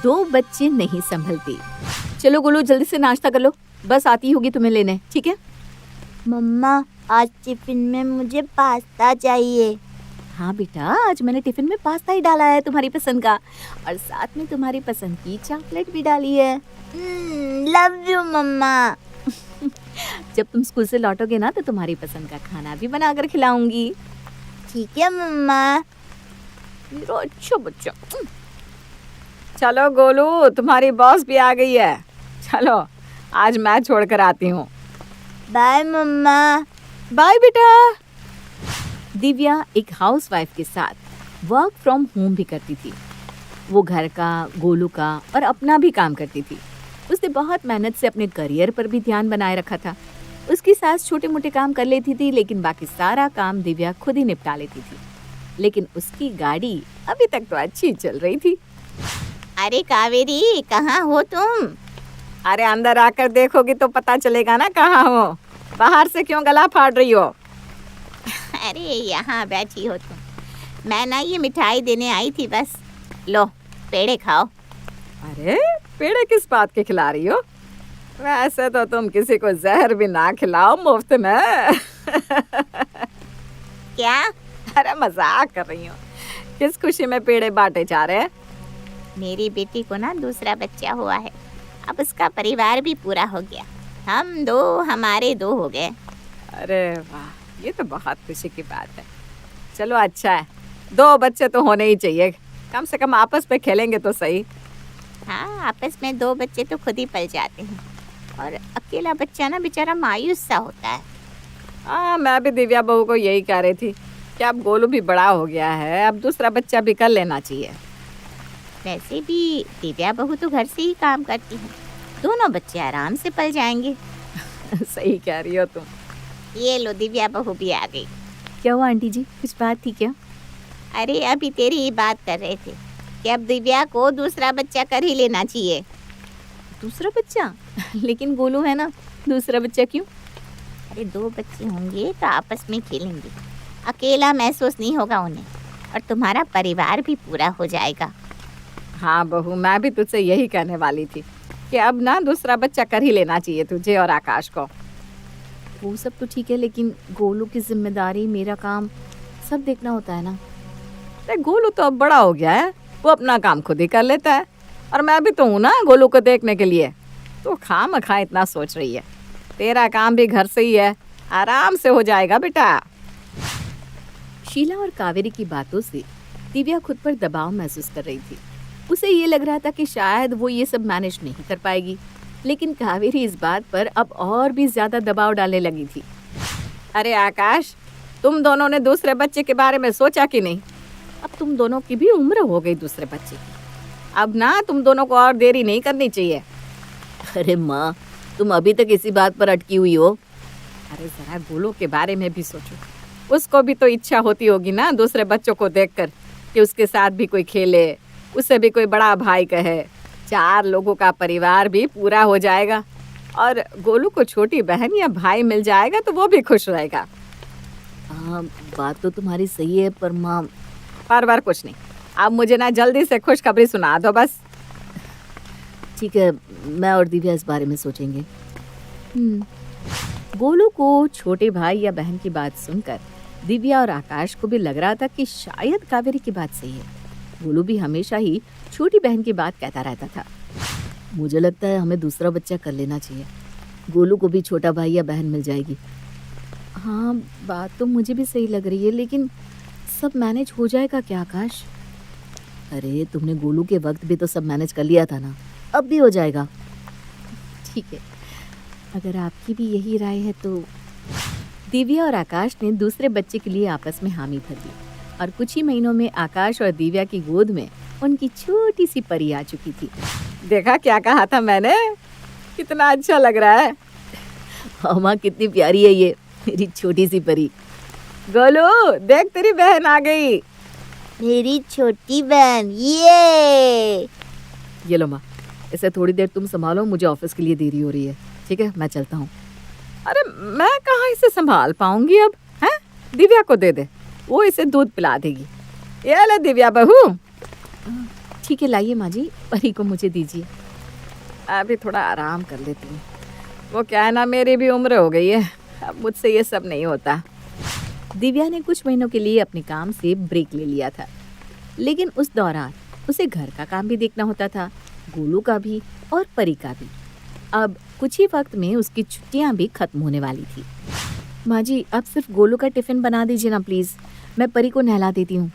दो बच्चे नहीं संभलते। चलो गोलू जल्दी से नाश्ता कर लो, बस आती होगी तुम्हें लेने, ठीक है? मम्मा आज टिफिन में मुझे पास्ता चाहिए। हाँ बेटा, आज मैंने टिफिन में पास्ता ही डाला है तुम्हारी पसंद का, और साथ में तुम्हारी पसंद की चॉकलेट भी डाली है। लव यू मम्मा। जब तुम स्कूल से लौटोगे ना तो तुम्हारी पसंद का खाना भी बना कर खिलाऊंगी। ठीक है मम्मा। मेरा अच्छा बच्चा। चलो गोलू, तुम्हारी बॉस भी आ गई है। चलो आज मैं छोड़कर आती हूँ। बाय मम्मा। बाय बेटा। दिव्या एक हाउसवाइफ के साथ वर्क फ्रॉम होम भी करती थी। वो घर का, गोलू का और अपना भी काम करती थी। उसने बहुत मेहनत से अपने करियर पर भी ध्यान बनाए रखा था। उसकी सास छोटे मोटे काम कर लेती थी, लेकिन बाकी सारा काम दिव्या खुद ही निपटा लेती थी। लेकिन उसकी गाड़ी अभी तक तो अच्छी चल रही थी। अरे कावेरी, कहाँ हो तुम? अरे अंदर आकर देखोगी तो पता चलेगा ना कहाँ हो। बाहर से क्यों गला फाड़ रही हो? अरे यहाँ बैठी हो तुम। मैं ना ये मिठाई देने आई थी बस। लो पेड़े खाओ। अरे पेड़े किस बात के खिला रही हो? वैसे तो तुम किसी को जहर भी ना खिलाओ मुफ्त में। क्या? अरे मजाक कर रही हूँ। किस खुशी में पेड़े बांटे जा रहे हैं? मेरी बेटी को ना दूसरा बच्चा हुआ है। अब उसका परिवार भी पूरा हो गया। हम दो, हमारे दो हो गए। अरे वाह, ये तो बहुत खुशी की बात है। चलो अच्छा है, दो बच्चे तो होने ही चाहिए, कम से कम आपस में खेलेंगे तो सही। हाँ, आपस में दो बच्चे तो खुद ही पल जाते हैं, और अकेला बच्चा ना बेचारा मायूस सा होता है। हाँ, मैं भी दिव्या बहू को यही कह रही थी कि अब गोलू भी बड़ा हो गया है, अब दूसरा बच्चा भी कर लेना चाहिए। वैसे भी दिव्या बहू तो घर से ही काम करती है, दोनों बच्चे आराम से पल जाएंगे। सही कह रही हो तुम। ये लो, दिव्या बहू भी आ गई। क्या हुआ आंटी जी, कुछ बात थी क्या? अरे अभी तेरी ही बात कर रहे थे कि अब दिव्या को दूसरा बच्चा कर ही लेना चाहिए। दूसरा बच्चा? लेकिन गोलू है ना, दूसरा बच्चा क्यों? अरे दो बच्चे होंगे तो आपस में खेलेंगे, अकेला महसूस नहीं होगा उन्हें, और तुम्हारा परिवार भी पूरा हो जाएगा। हाँ बहू, मैं भी तुझसे यही कहने वाली थी कि अब ना दूसरा बच्चा कर ही लेना चाहिए तुझे और आकाश को। वो सब तो ठीक है, लेकिन गोलू की जिम्मेदारी, मेरा काम सब देखना होता है ना। अरे गोलू तो अब बड़ा हो गया है, वो अपना काम खुद ही कर लेता है, और मैं भी तो हूँ ना गोलू को देखने के लिए। तो खामखा इतना सोच रही है, तेरा काम भी घर से ही है, आराम से हो जाएगा बेटा। शीला और कावेरी की बातों से दिव्या खुद पर दबाव महसूस कर रही थी। उसे ये लग रहा था कि शायद वो ये सब मैनेज नहीं कर पाएगी, लेकिन कावेरी इस बात पर अब और भी ज्यादा दबाव डालने लगी थी। अरे आकाश, तुम दोनों ने दूसरे बच्चे के बारे में सोचा कि नहीं? अब तुम दोनों की भी उम्र हो गई दूसरे बच्चे की, अब ना तुम दोनों को और देरी नहीं करनी चाहिए। अरे माँ, तुम अभी तक इसी बात पर अटकी हुई हो। अरे जरा गोलू के बारे में भी सोचो, उसको भी तो इच्छा होती होगी ना दूसरे बच्चों को देखकर कि उसके साथ भी कोई खेले, उसे भी कोई बड़ा भाई कहे, 4 लोगों का परिवार भी पूरा हो जाएगा, और गोलू को छोटी बहन या भाई मिल जाएगा तो वो भी खुश रहेगा। हाँ, बात तो तुम्हारी सही है, पर माँ। पर कुछ नहीं, अब मुझे ना जल्दी से खुशखबरी सुना दो बस। ठीक है, मैं और दिव्या इस बारे में सोचेंगे। गोलू को छोटे भाई या बहन की बात सुनकर दिव्या और आकाश को भी लग रहा था कि शायद कावेरी की बात सही है। गोलू भी हमेशा ही छोटी बहन की बात कहता रहता था। मुझे लगता है हमें दूसरा बच्चा कर लेना चाहिए, गोलू को भी छोटा भाई या बहन मिल जाएगी। हाँ, बात तो मुझे भी सही लग रही है, लेकिन सब मैनेज हो जाएगा क्या आकाश? अरे तुमने गोलू के वक्त भी तो सब मैनेज कर लिया था ना, अब भी हो जाएगा। ठीक है, अगर आपकी भी यही राय है तो। दिव्या और आकाश ने दूसरे बच्चे के लिए आपस में हामी भर दी, और कुछ ही महीनों में आकाश और दिव्या की गोद में उनकी छोटी सी परी आ चुकी थी। देखा क्या कहा था मैंने, कितना अच्छा लग रहा है। माँ कितनी प्यारी है ये मेरी छोटी सी परी। गोलू देख, तेरी बहन आ गई। मेरी छोटी बहन, ये लो माँ, इसे थोड़ी देर तुम संभालो, मुझे ऑफिस के लिए देरी हो रही है। ठीक है, मैं चलता हूँ। अरे मैं कहाँ इसे संभाल पाऊंगी अब, हैं? दिव्या को दे दे, वो इसे दूध पिला देगी। ये ले दिव्या बहू। ठीक है, लाइए माँ जी, परी को मुझे दीजिए। अभी थोड़ा आराम कर लेती हूँ। वो क्या है ना, मेरी भी उम्र हो गई है, अब मुझसे ये सब नहीं होता। दिव्या ने कुछ महीनों के लिए अपने काम से ब्रेक ले लिया था, लेकिन उस दौरान उसे घर का काम भी देखना होता था, गोलू का भी और परी का भी। अब कुछ ही वक्त में उसकी छुट्टियां भी खत्म होने वाली थी। माँ जी, आप सिर्फ गोलू का टिफिन बना दीजिए ना प्लीज, मैं परी को नहला देती हूँ।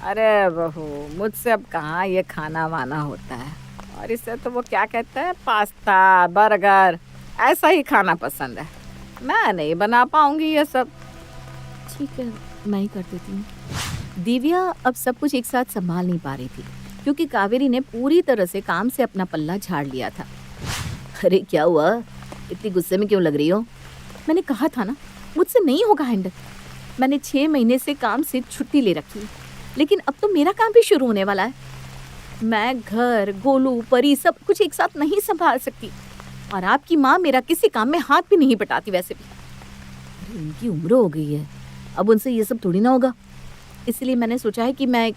अरे बहू, मुझसे अब कहाँ ये खाना वाना होता है, और इससे तो वो क्या कहते हैं, पास्ता बर्गर ऐसा ही खाना पसंद है। मैं नहीं बना पाऊंगी ये सब। ठीक है, मैं ही कर देती हूँ। दिव्या अब सब कुछ एक साथ संभाल नहीं पा रही थी, क्योंकि कावेरी ने पूरी तरह से काम से अपना पल्ला झाड़ लिया था। अरे क्या हुआ, इतनी गुस्से में क्यों लग रही हो? मैंने कहा था ना, मुझसे नहीं होगा हैंडल। मैंने 6 महीने से काम से छुट्टी ले रखी है, लेकिन अब तो मेरा काम भी शुरू होने वाला है। मैं घर, गोलू, परी सब कुछ एक साथ नहीं संभाल सकती, और आपकी माँ मेरा किसी काम में हाथ भी नहीं बटाती वैसे भी। अरे उनकी उम्र हो गई है, अब उनसे ये सब थोड़ी ना होगा। इसलिए मैंने सोचा है कि मैं एक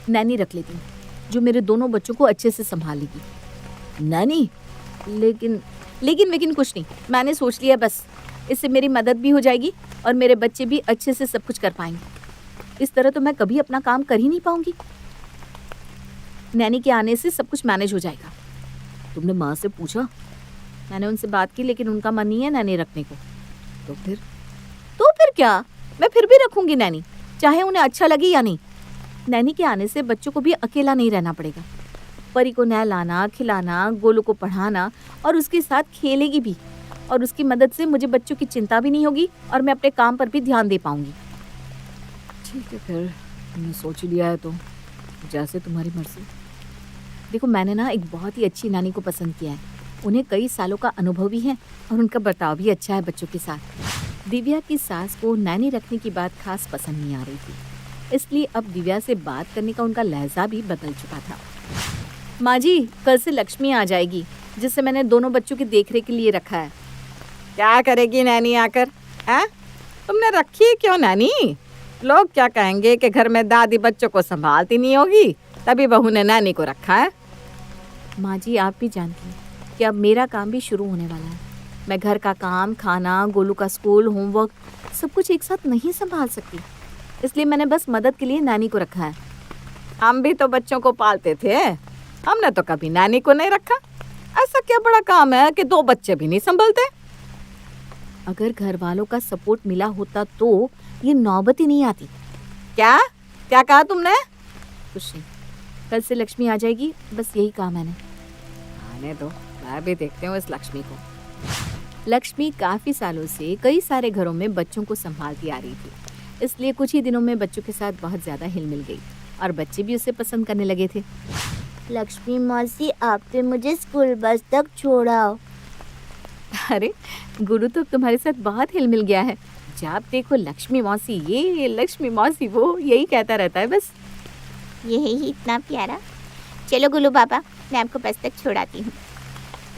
नैनी रख लेती हूँ, जो मेरे दोनों बच्चों को अच्छे से संभालेगी। नैनी? लेकिन कुछ नहीं, मैंने सोच लिया बस। इससे मेरी मदद भी हो जाएगी और मेरे बच्चे भी अच्छे से सब कुछ कर पाएंगे। इस तरह तो मैं कभी अपना काम कर ही नहीं पाऊंगी। नैनी के आने से सब कुछ मैनेज हो जाएगा। तुमने माँ से पूछा? मैंने उनसे बात की, लेकिन उनका मन नहीं है नैनी रखने को। तो फिर क्या, मैं फिर भी रखूंगी नैनी, चाहे उन्हें अच्छा लगे या नहीं। नैनी के आने से बच्चों को भी अकेला नहीं रहना पड़ेगा। परी को नहलाना, खिलाना, गोलू को पढ़ाना और उसके साथ खेलेगी भी, और उसकी मदद से मुझे बच्चों की चिंता भी नहीं होगी और मैं अपने काम पर भी ध्यान दे पाऊंगी। ठीक है, फिर तुमने सोच लिया है तो जैसे तुम्हारी मर्जी। देखो, मैंने ना एक बहुत ही अच्छी नानी को पसंद किया है। उन्हें कई सालों का अनुभव भी है और उनका बर्ताव भी अच्छा है बच्चों के साथ। दिव्या की सास को नैनी रखने की बात खास पसंद नहीं आ रही थी, इसलिए अब दिव्या से बात करने का उनका लहजा भी बदल चुका था। माँ जी, कल से लक्ष्मी आ जाएगी, जिसे मैंने दोनों बच्चों की देखरेख के लिए रखा है। क्या करेगी नैनी आकर? तुमने रखी क्यों नैनी? लोग क्या कहेंगे कि घर में दादी बच्चों को संभालती नहीं होगी, तभी बहू ने नैनी को रखा है। माँ जी, आप भी जानती हैं कि अब मेरा काम भी शुरू होने वाला है। मैं घर का काम, खाना, गोलू का स्कूल, होमवर्क सब कुछ एक साथ नहीं संभाल सकती, इसलिए मैंने बस मदद के लिए नानी को रखा है। हम भी तो बच्चों को पालते थे, हमने तो कभी नानी को नहीं रखा। ऐसा क्या बड़ा काम है कि 2 बच्चे भी नहीं संभलते? अगर घर वालों का सपोर्ट मिला होता तो ये नौबत ही नहीं आती। क्या कहा तुमने? कुछ नहीं, कल से लक्ष्मी आ जाएगी, बस यही कहा मैंने। आने दो, मैं भी देखती हूँ इस लक्ष्मी को। लक्ष्मी काफी सालों से कई सारे घरों में बच्चों को संभालती आ रही थी, इसलिए कुछ ही दिनों में बच्चों के साथ बहुत ज्यादा हिल मिल गई और बच्चे भी उसे पसंद करने लगे थे। लक्ष्मी मौसी, आपने मुझे स्कूल बस तक छोड़ाओ। अरे गुरु तो तुम्हारे साथ बहुत हिल मिल गया है। जब देखो लक्ष्मी मौसी ये, लक्ष्मी मौसी वो, यही कहता रहता है बस। यही ही इतना प्यारा। चलो गुल्लू बाबा, मैं आपको बस तक छोड़ाती हूँ।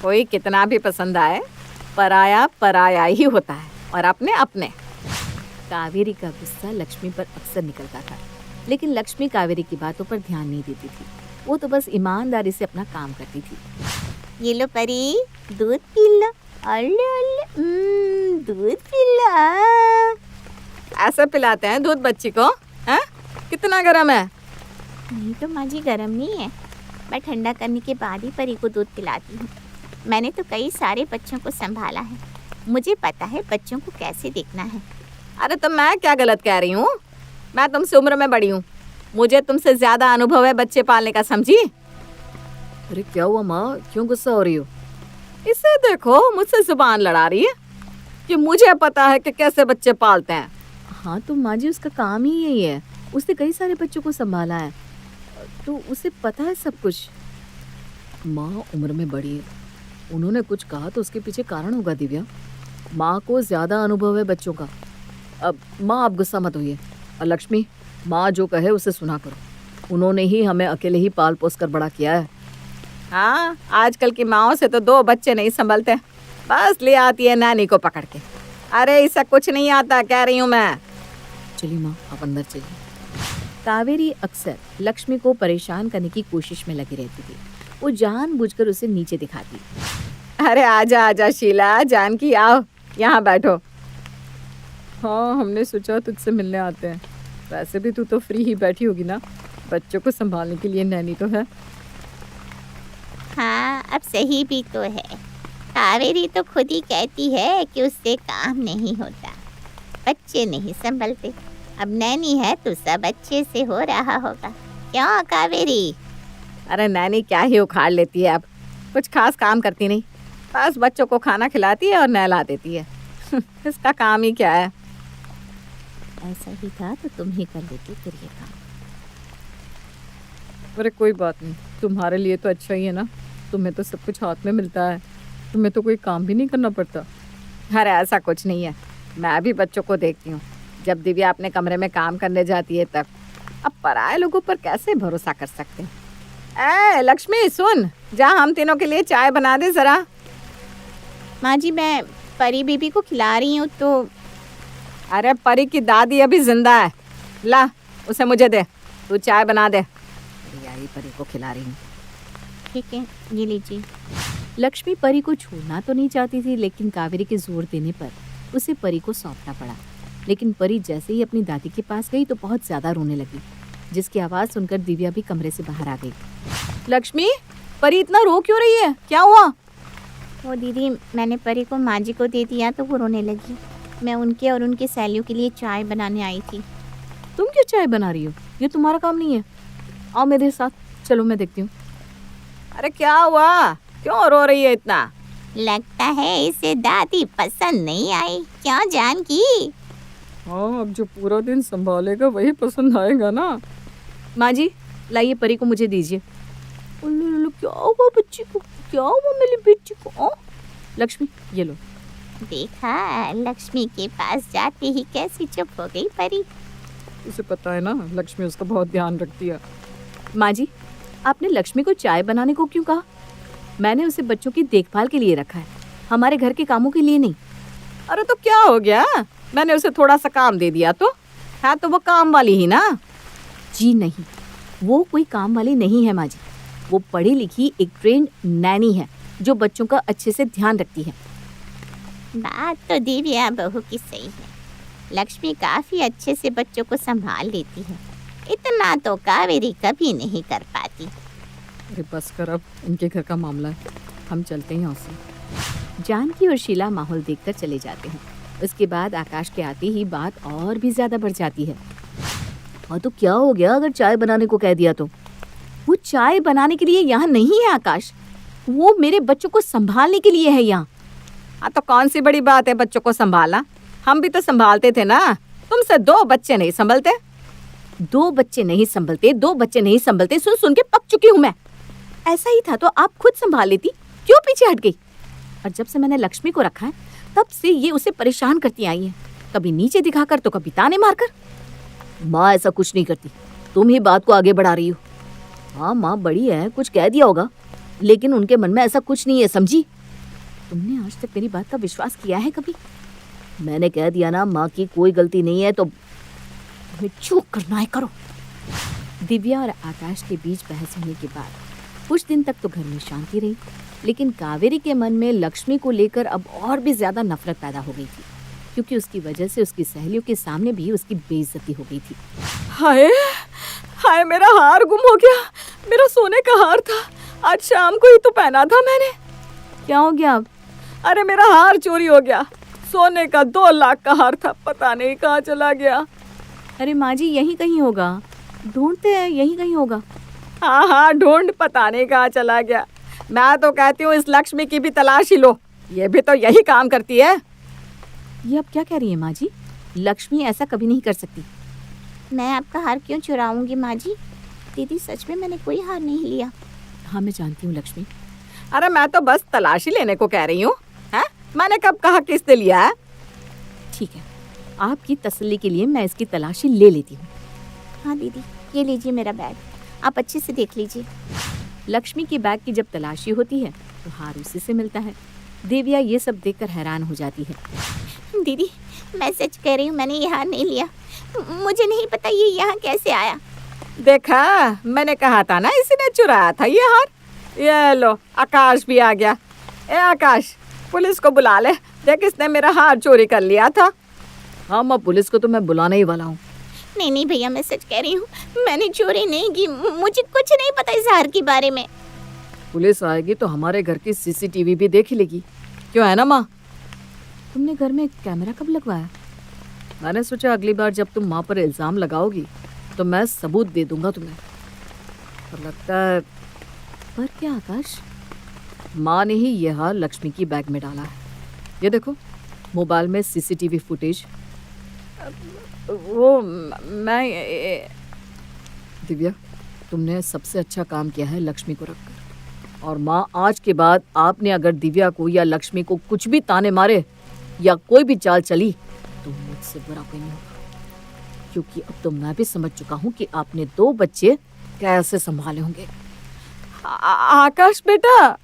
कोई कितना भी पसंद आए, पराया पराया ही होता है, और अपने अपने। कावेरी का गुस्सा लक्ष्मी पर अक्सर निकलता था, लेकिन लक्ष्मी कावेरी की बातों पर ध्यान नहीं देती थी। वो तो बस ईमानदारी से अपना काम करती थी। ये लो परी, दूध पी लो। अल्ले अल्ले, दूध पी लो। ऐसा पिलाते हैं दूध बच्ची को? हैं? कितना गर्म है? नहीं तो माँ जी, गर्म नहीं है। मैं ठंडा करने के बाद ही परी को दूध पिलाती हूँ। मैंने तो कई सारे बच्चों को संभाला है, मुझे पता है बच्चों को कैसे देखना है। अरे तो मैं क्या गलत कह रही हूँ? मैं तुमसे उम्र में बड़ी हूँ, मुझे तुमसे ज्यादा अनुभव है बच्चे पालने का, समझी? अरे क्या हुआ माँ, क्यों गुस्सा हो रही हो? इसे देखो, मुझसे जुबान लड़ा रही है कि मुझे पता है कि कैसे बच्चे पालते हैं। हाँ तो माँ जी, उसका काम ही यही है, उसने कई सारे बच्चों को संभाला है, तो उसे पता है सब कुछ। माँ उम्र में बड़ी है, उन्होंने कुछ कहा तो उसके पीछे कारण होगा दिव्या। माँ को ज्यादा अनुभव है बच्चों का। अब माँ आप गुस्सा मत होइए, और लक्ष्मी माँ जो कहे उसे सुना करो। उन्होंने ही हमें अकेले ही पाल पोस कर बड़ा किया है। हाँ, आजकल की माओं से तो 2 बच्चे नहीं संभलते, बस ले आती है नानी को पकड़ के। अरे इसे कुछ नहीं आता, कह रही हूँ मैं। चलिए माँ, आप अंदर चलिए। कावेरी अक्सर लक्ष्मी को परेशान करने की कोशिश में लगी रहती थी। वो जानबूझकर उसे नीचे दिखाती। अरे आजा आजा शीला, जानकी आओ, यहाँ बैठो। हाँ, हमने सोचा तुझसे मिलने आते हैं। वैसे भी तू तो फ्री ही बैठी होगी ना, बच्चों को संभालने के लिए नैनी तो है। हाँ, अब सही भी तो है। कावेरी तो खुद ही कहती है कि उससे काम नहीं होता, बच्चे नहीं संभलते। अब नैनी है तो सब अच्छे से हो रहा होगा, क्यों कावेरी? अरे नैनी क्या ही उखाड़ लेती है, अब कुछ खास काम करती नहीं, बस बच्चों को खाना खिलाती है और नहला देती है। इसका काम ही क्या है। ऐसा ही था तो तुम ही कर लेती फिर ये काम। अरे कोई बात नहीं, तुम्हारे लिए तो अच्छा ही है ना, तुम्हें तो सब कुछ हाथ में मिलता है, तुम्हें तो कोई काम भी नहीं करना पड़ता। अरे ऐसा कुछ नहीं है, मैं भी बच्चों को देखती हूँ, जब दिव्या अपने कमरे में काम करने जाती है तब। अब पराये लोगों पर कैसे भरोसा कर सकते हैं। ए लक्ष्मी सुन, जा हम तीनों के लिए चाय बना दे जरा। माँ जी, मैं परी बीबी को खिला रही हूँ तो। अरे परी की दादी अभी जिंदा है, ला उसे मुझे दे, तू चाय बना दे। यही परी को खिला रही हूँ। ठीक है, ये लीजिए। लक्ष्मी परी को छोड़ना तो नहीं चाहती थी, लेकिन कावेरी के जोर देने पर उसे परी को सौंपना पड़ा। लेकिन परी जैसे ही अपनी दादी के पास गई तो बहुत ज्यादा रोने लगी, जिसकी आवाज सुनकर दिव्या भी कमरे से बाहर आ गई। लक्ष्मी, परी इतना रो क्यों रही है, क्या हुआ? वो दीदी, मैंने परी को माँ जी को दे दिया तो वो रोने लगी। मैं उनके और उनके सहेलियों के लिए चाय बनाने आई थी। तुम क्यों चाय बना रही हो, ये तुम्हारा काम नहीं है। आओ मेरे साथ, चलो मैं देखती हूँ। अरे क्या हुआ, क्यों रो रही है इतना? लगता है इसे दादी पसंद नहीं आई, क्यों जानकी? हाँ, अब जो पूरा दिन संभालेगा वही पसंद आएगा ना। माँ जी, लाइए परी को मुझे दीजिए। क्या हुआ बच्ची को, क्या हुआ मेरी बेटी को? लक्ष्मी ये लो। देखा, लक्ष्मी के पास जाते ही कैसी चुप हो गई परी। उसे पता है ना, लक्ष्मी उसका बहुत ध्यान रखती है। माँ जी, आपने लक्ष्मी को चाय बनाने को क्यों कहा? मैंने उसे बच्चों की देखभाल के लिए रखा है, हमारे घर के कामों के लिए नहीं। अरे तो क्या हो गया, मैंने उसे थोड़ा सा काम दे दिया तो है, तो वो काम वाली ही ना। जी नहीं, वो कोई काम वाली नहीं है माँ जी, वो पढ़ी लिखी एक ट्रेंड नैनी है जो बच्चों का अच्छे से ध्यान रखती है। बात तो दिव्या बहू की सही है, लक्ष्मी काफी अच्छे से बच्चों को संभाल लेती है, इतना तो कावेरी कभी नहीं कर पाती। अरे बस कर, अब इनके घर का मामला है, हम चलते हैं यहाँ से। जानकी और शीला माहौल देखकर चले जाते हैं। उसके बाद आकाश के आते ही बात और भी ज्यादा बढ़ जाती है। हाँ तो क्या हो गया अगर चाय बनाने को कह दिया तो? वो चाय बनाने के लिए यहाँ नहीं है आकाश, वो मेरे बच्चों को संभालने के लिए है यहाँ। हाँ तो कौन सी बड़ी बात है बच्चों को संभालना, हम भी तो संभालते थे ना, तुमसे 2 बच्चे नहीं संभलते। 2 बच्चे नहीं संभलते, 2 बच्चे नहीं संभलते, सुन सुन के पक चुकी हूँ मैं। ऐसा ही था तो आप खुद संभाल लेती, क्यों पीछे हट गई? और जब से मैंने लक्ष्मी को रखा है तब से ये उसे परेशान करती आई है, कभी नीचे दिखाकर तो कभी ताने मारकर। माँ ऐसा कुछ नहीं करती, तुम ही बात को आगे बढ़ा रही हो। हाँ माँ बड़ी है, कुछ कह दिया होगा, लेकिन उनके मन में ऐसा कुछ नहीं है, समझी? तुमने आज तक मेरी बात का विश्वास किया है कभी? मैंने कह दिया ना माँ की कोई गलती नहीं है तो तुम्हें जो करना है करो। दिव्या और आकाश के बीच बहस होने के बाद कुछ दिन तक तो घर में शांति रही, लेकिन कावेरी के मन में लक्ष्मी को लेकर अब और भी ज्यादा नफरत पैदा हो गई थी, क्योंकि उसकी वजह से उसकी सहेलियों के सामने भी उसकी बेइज्जती हो गई थी। हाय हाय, मेरा हार गुम हो गया, मेरा सोने का हार था, आज शाम को ही तो पहना था मैंने। क्या हो गया अब? अरे मेरा हार चोरी हो गया, सोने का 2 लाख का हार था, पता नहीं कहाँ चला गया। अरे माँ जी यहीं कहीं होगा, ढूंढते हैं, यहीं कहीं होगा। हाँ हाँ ढूंढ, पता नहीं कहाँ चला गया। मैं तो कहती हूँ इस लक्ष्मी की भी तलाश ही लो, ये भी तो यही काम करती है। ये अब क्या कह रही है माँ जी? लक्ष्मी ऐसा कभी नहीं कर सकती। मैं आपका हार क्यों चुराऊंगी माँ जी? दीदी सच में मैंने कोई हार नहीं लिया। हाँ मैं जानती हूँ लक्ष्मी। अरे मैं तो बस तलाशी लेने को कह रही हूँ, हैं? मैंने कब कहा किसने लिया है? ठीक है, आपकी तसल्ली के लिए मैं इसकी तलाशी ले लेती हूँ। हाँ दीदी, ये लीजिए मेरा बैग, आप अच्छे से देख लीजिए। लक्ष्मी की बैग की जब तलाशी होती है तो हार उसी से मिलता है। दिव्या ये सब देखकर हैरान हो जाती है। दीदी मैं सच कह रही हूँ, मैंने ये हार नहीं लिया, मुझे नहीं पता ये यहाँ कैसे आया। देखा, मैंने कहा था ना इसी ने चुराया था ये हार। ये लो, आकाश भी आ गया। ए आकाश, पुलिस को बुला ले, देख इसने मेरा हार चोरी कर लिया था। हाँ माँ, पुलिस को तो मैं बुलाने ही वाला हूँ। नहीं नहीं भैया, मैं सच कह रही हूँ, मैंने चोरी नहीं की, मुझे कुछ नहीं पता इस हार के बारे में। पुलिस आएगी तो हमारे घर की सीसीटीवी भी देख ही लेगी, क्यों है ना माँ? तुमने घर में कैमरा कब लगवाया? मैंने सोचा अगली बार जब तुम माँ पर इल्जाम लगाओगी तो मैं सबूत दे दूंगा तुम्हें। पर लगता है पर क्या आकाश, माँ ने ही यह हार लक्ष्मी की बैग में डाला है। ये देखो, मोबाइल में सीसीटीवी फुटेज। वो मैं दिव्या, तुमने सबसे अच्छा काम किया है लक्ष्मी को रखकर। और माँ, आज के बाद आपने अगर दिव्या को या लक्ष्मी को कुछ भी ताने मारे या कोई भी चाल चली तो मुझसे बुरा कोई नहीं होगा, क्योंकि अब तो मैं भी समझ चुका हूँ कि आपने 2 बच्चे कैसे संभाले होंगे। आकाश बेटा,